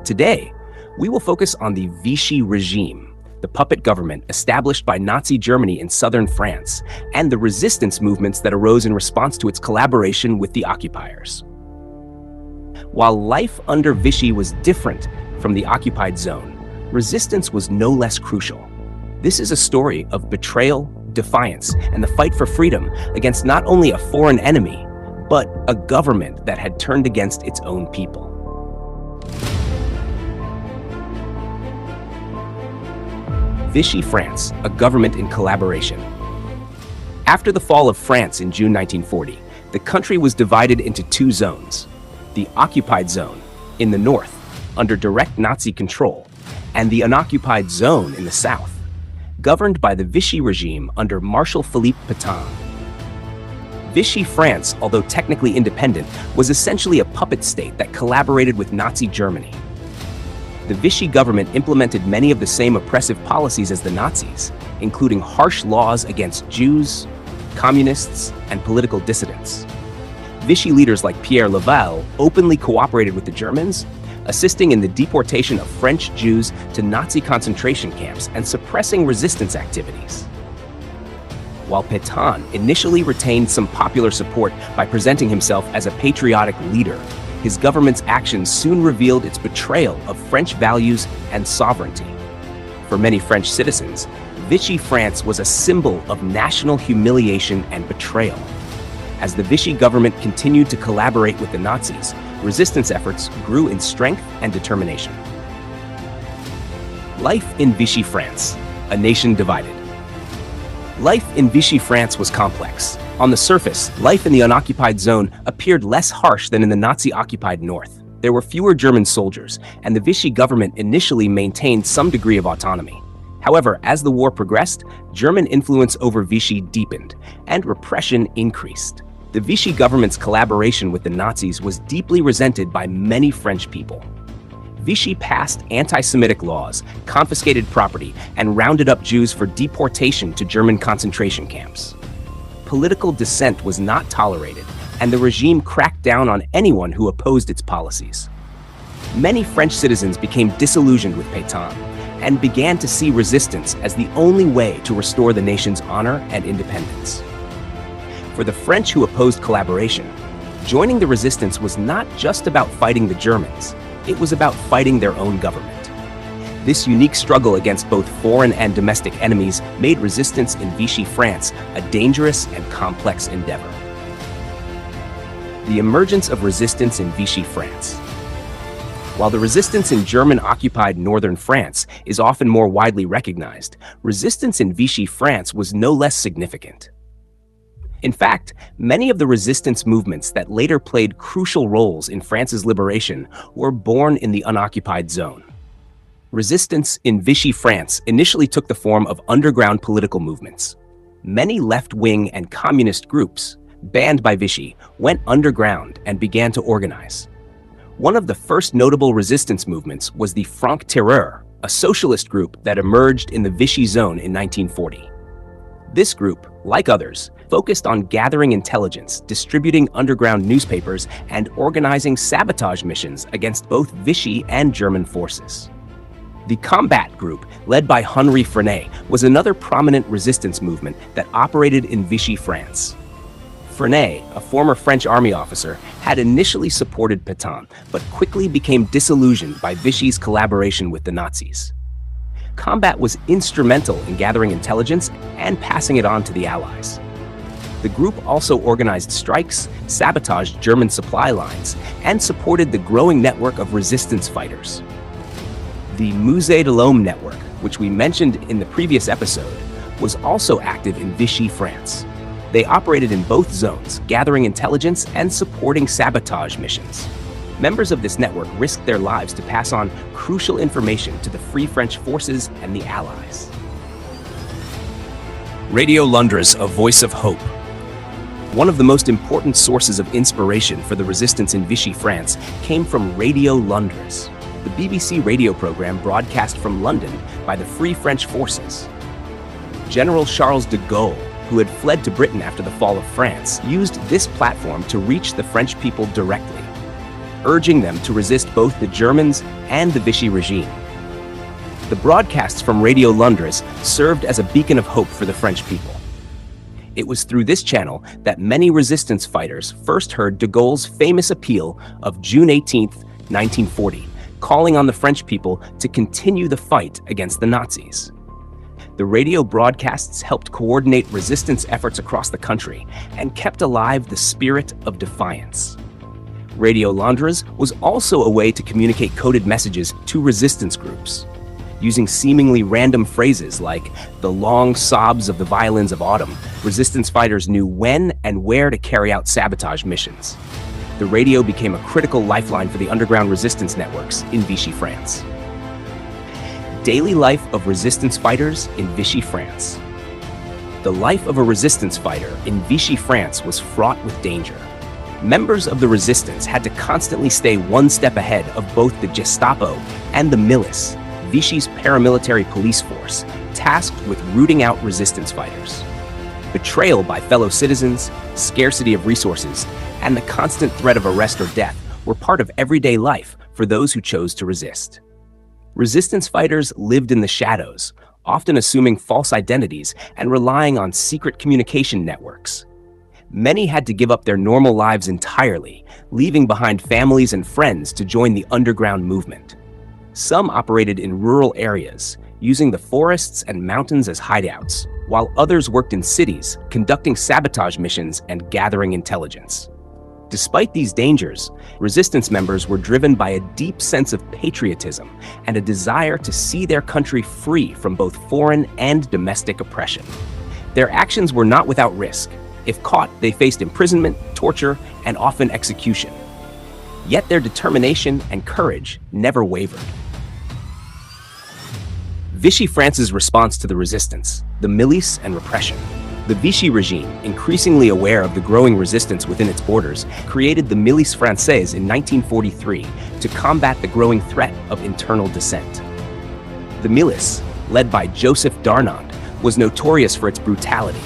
Today, we will focus on the Vichy regime, the puppet government established by Nazi Germany in southern France, and the resistance movements that arose in response to its collaboration with the occupiers. While life under Vichy was different from the occupied zone, resistance was no less crucial. This is a story of betrayal, defiance, and the fight for freedom against not only a foreign enemy, but a government that had turned against its own people. Vichy France, a government in collaboration. After the fall of France in June 1940, the country was divided into two zones: the occupied zone in the north, under direct Nazi control, and the unoccupied zone in the south, governed by the Vichy regime under Marshal Philippe Pétain. Vichy France, although technically independent, was essentially a puppet state that collaborated with Nazi Germany. The Vichy government implemented many of the same oppressive policies as the Nazis, including harsh laws against Jews, communists, and political dissidents. Vichy leaders like Pierre Laval openly cooperated with the Germans, assisting in the deportation of French Jews to Nazi concentration camps and suppressing resistance activities. While Pétain initially retained some popular support by presenting himself as a patriotic leader, his government's actions soon revealed its betrayal of French values and sovereignty. For many French citizens, Vichy France was a symbol of national humiliation and betrayal. As the Vichy government continued to collaborate with the Nazis, resistance efforts grew in strength and determination. Life in Vichy France, a nation divided. Life in Vichy France was complex. On the surface, life in the unoccupied zone appeared less harsh than in the Nazi-occupied north. There were fewer German soldiers, and the Vichy government initially maintained some degree of autonomy. However, as the war progressed, German influence over Vichy deepened, and repression increased. The Vichy government's collaboration with the Nazis was deeply resented by many French people. Vichy passed anti-Semitic laws, confiscated property, and rounded up Jews for deportation to German concentration camps. Political dissent was not tolerated, and the regime cracked down on anyone who opposed its policies. Many French citizens became disillusioned with Pétain and began to see resistance as the only way to restore the nation's honor and independence. For the French who opposed collaboration, joining the resistance was not just about fighting the Germans, it was about fighting their own government. This unique struggle against both foreign and domestic enemies made resistance in Vichy France a dangerous and complex endeavor. The emergence of resistance in Vichy France. While the resistance in German-occupied northern France is often more widely recognized, resistance in Vichy France was no less significant. In fact, many of the resistance movements that later played crucial roles in France's liberation were born in the unoccupied zone. Resistance in Vichy France initially took the form of underground political movements. Many left-wing and communist groups, banned by Vichy, went underground and began to organize. One of the first notable resistance movements was the Franc Tireur, a socialist group that emerged in the Vichy zone in 1940. This group, like others, focused on gathering intelligence, distributing underground newspapers, and organizing sabotage missions against both Vichy and German forces. The Combat Group, led by Henri Frenay, was another prominent resistance movement that operated in Vichy France. Frenay, a former French army officer, had initially supported Pétain, but quickly became disillusioned by Vichy's collaboration with the Nazis. Combat was instrumental in gathering intelligence and passing it on to the Allies. The group also organized strikes, sabotaged German supply lines, and supported the growing network of resistance fighters. The Musée de l'Homme network, which we mentioned in the previous episode, was also active in Vichy France. They operated in both zones, gathering intelligence and supporting sabotage missions. Members of this network risked their lives to pass on crucial information to the Free French forces and the Allies. Radio Londres, a voice of hope. One of the most important sources of inspiration for the resistance in Vichy France came from Radio Londres, the BBC radio program broadcast from London by the Free French forces. General Charles de Gaulle, who had fled to Britain after the fall of France, used this platform to reach the French people directly. urging them to resist both the Germans and the Vichy regime. The broadcasts from Radio Londres served as a beacon of hope for the French people. It was through this channel that many resistance fighters first heard de Gaulle's famous appeal of June 18, 1940, calling on the French people to continue the fight against the Nazis. The radio broadcasts helped coordinate resistance efforts across the country and kept alive the spirit of defiance. Radio Londres was also a way to communicate coded messages to resistance groups. Using seemingly random phrases like the long sobs of the violins of autumn, resistance fighters knew when and where to carry out sabotage missions. The radio became a critical lifeline for the underground resistance networks in Vichy France. Daily life of resistance fighters in Vichy France. The life of a resistance fighter in Vichy France was fraught with danger. Members of the resistance had to constantly stay one step ahead of both the Gestapo and the Milice, Vichy's paramilitary police force, tasked with rooting out resistance fighters. Betrayal by fellow citizens, scarcity of resources, and the constant threat of arrest or death were part of everyday life for those who chose to resist. Resistance fighters lived in the shadows, often assuming false identities and relying on secret communication networks. Many had to give up their normal lives entirely, leaving behind families and friends to join the underground movement. Some operated in rural areas, using the forests and mountains as hideouts, while others worked in cities, conducting sabotage missions and gathering intelligence. Despite these dangers, resistance members were driven by a deep sense of patriotism and a desire to see their country free from both foreign and domestic oppression. Their actions were not without risk. If caught, they faced imprisonment, torture, and often execution. Yet their determination and courage never wavered. Vichy France's response to the resistance, the milice and repression. The Vichy regime, increasingly aware of the growing resistance within its borders, created the Milice Française in 1943 to combat the growing threat of internal dissent. The milice, led by Joseph Darnand, was notorious for its brutality.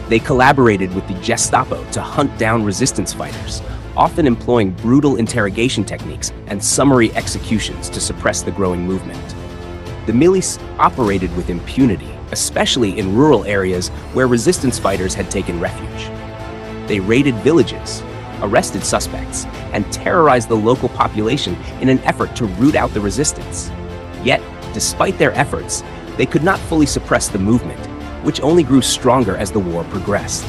They collaborated with the Gestapo to hunt down resistance fighters, often employing brutal interrogation techniques and summary executions to suppress the growing movement. The milice operated with impunity, especially in rural areas where resistance fighters had taken refuge. They raided villages, arrested suspects, and terrorized the local population in an effort to root out the resistance. Yet, despite their efforts, they could not fully suppress the movement, which only grew stronger as the war progressed.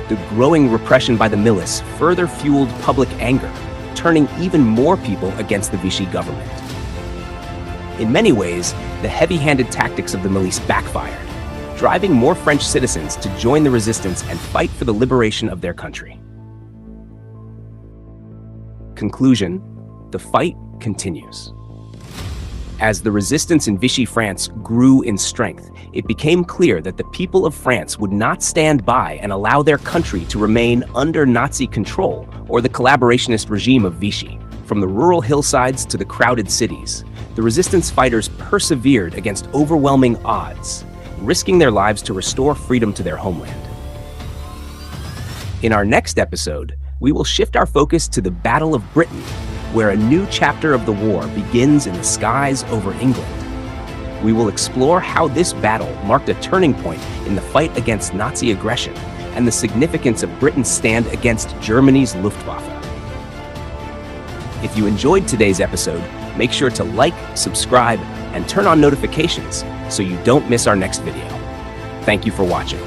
The growing repression by the milice further fueled public anger, turning even more people against the Vichy government. In many ways, the heavy-handed tactics of the milice backfired, driving more French citizens to join the resistance and fight for the liberation of their country. Conclusion: the fight continues. As the resistance in Vichy France grew in strength, it became clear that the people of France would not stand by and allow their country to remain under Nazi control or the collaborationist regime of Vichy. From the rural hillsides to the crowded cities, the resistance fighters persevered against overwhelming odds, risking their lives to restore freedom to their homeland. In our next episode, we will shift our focus to the Battle of Britain, where a new chapter of the war begins in the skies over England. We will explore how this battle marked a turning point in the fight against Nazi aggression and the significance of Britain's stand against Germany's Luftwaffe. If you enjoyed today's episode, make sure to like, subscribe, and turn on notifications so you don't miss our next video. Thank you for watching.